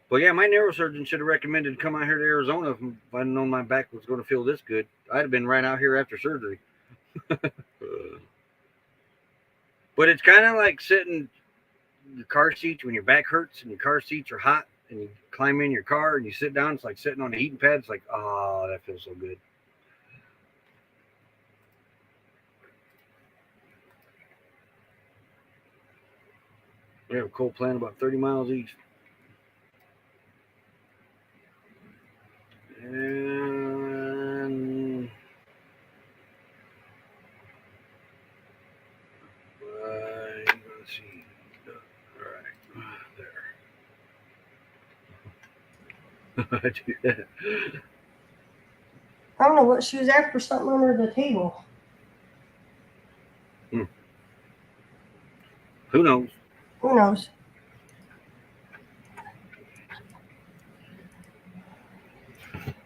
But yeah, my neurosurgeon should have recommended to come out here to Arizona if I'd known my back was going to feel this good. I'd have been right out here after surgery. But it's kind of like sitting in the car seats when your back hurts and your car seats are hot and you climb in your car and you sit down. It's like sitting on a heating pad. It's like, oh, that feels so good. We have a coal plant about 30 miles east. And let's see. All right, there. I do that. I don't know what she was after, something under the table. Who knows? Who knows?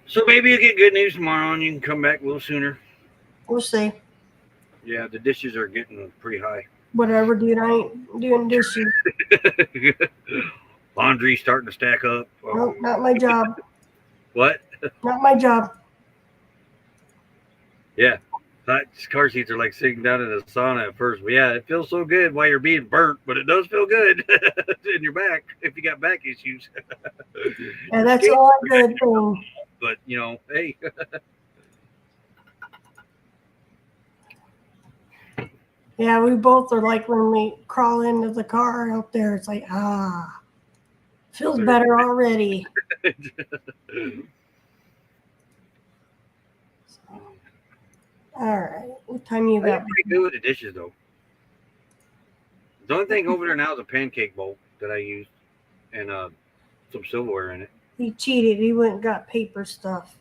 So maybe you'll get good news tomorrow and you can come back a little sooner. We'll see. Yeah, the dishes are getting pretty high. Whatever, dude. I ain't doing dishes. Laundry starting to stack up. Nope, not my job. What? Not my job. Yeah. Hot car seats are like sitting down in a sauna at first. But yeah, it feels so good while you're being burnt, but it does feel good in your back if you got back issues. Yeah, that's all a good thing. But, you know, hey. Yeah, we both are like when we crawl into the car out there, it's like, feels better already. All right, what time you I'm got? pretty good with the dishes, though. The only thing over there now is a pancake bowl that I used and some silverware in it. He cheated. He went and got paper stuff.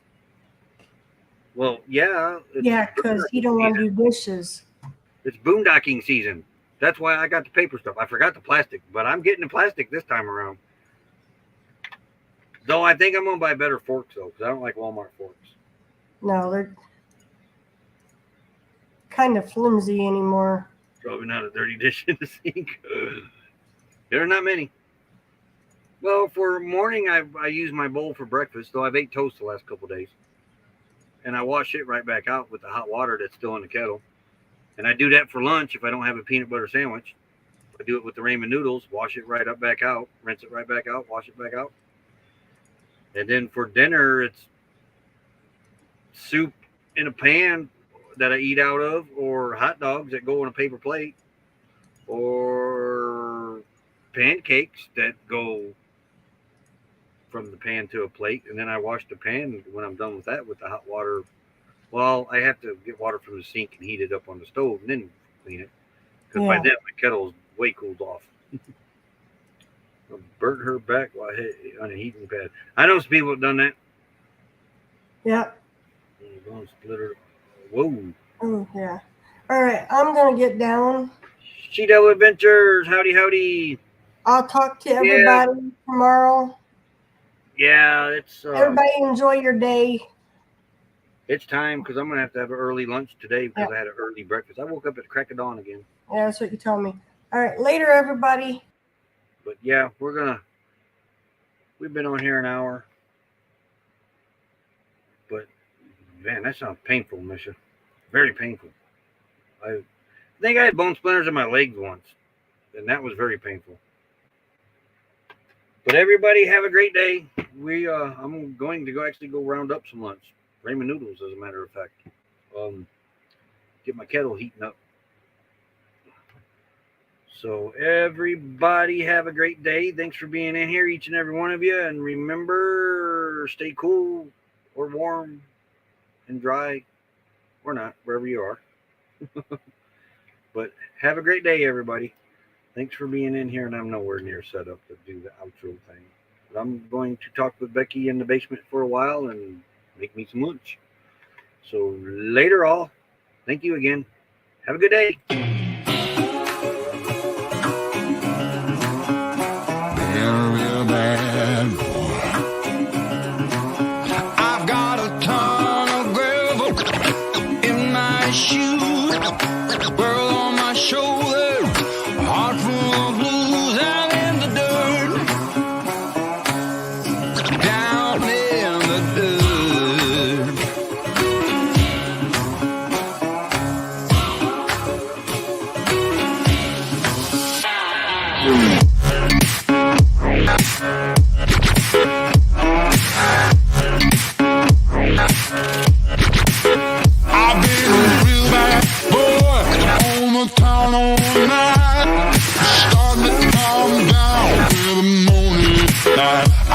Well, yeah. Yeah, because he don't want to do dishes. It's boondocking season. That's why I got the paper stuff. I forgot the plastic, but I'm getting the plastic this time around. Though I think I'm going to buy better forks, though, because I don't like Walmart forks. No, they're kind of flimsy anymore. Probably not a dirty dish in the sink. There are not many. Well, for morning, I use my bowl for breakfast, though I've ate toast the last couple of days. And I wash it right back out with the hot water that's still in the kettle. And I do that for lunch if I don't have a peanut butter sandwich. I do it with the ramen noodles, wash it right up back out, rinse it right back out, wash it back out. And then for dinner, it's soup in a pan that I eat out of, or hot dogs that go on a paper plate, or pancakes that go from the pan to a plate. And then I wash the pan when I'm done with that with the hot water. Well, I have to get water from the sink and heat it up on the stove and then clean it. Because by then my kettle's way cooled off. I burnt her back while on a heating pad. I know some people have done that. Yeah. Bone splitter. Whoa. Oh, yeah. All right, I'm going to get down. She Devil Adventures. Howdy, howdy. I'll talk to everybody tomorrow. Yeah, it's... everybody enjoy your day. It's time because I'm going to have an early lunch today because I had an early breakfast. I woke up at the crack of dawn again. Yeah, that's what you told me. All right, later, everybody. But yeah, we've been on here an hour. But man, that sounds painful, Misha. Very painful. I think I had bone splinters in my legs once, and that was very painful. But everybody have a great day. I'm going to go round up some lunch. Ramen noodles, as a matter of fact. Get my kettle heating up. So everybody have a great day. Thanks for being in here, each and every one of you. And remember, stay cool or warm and dry or not, wherever you are. But have a great day, everybody. Thanks for being in here. And I'm nowhere near set up to do the outro thing. But I'm going to talk with Becky in the basement for a while and make me some lunch. So later, all. Thank you again. Have a good day. Real bad boy. ride.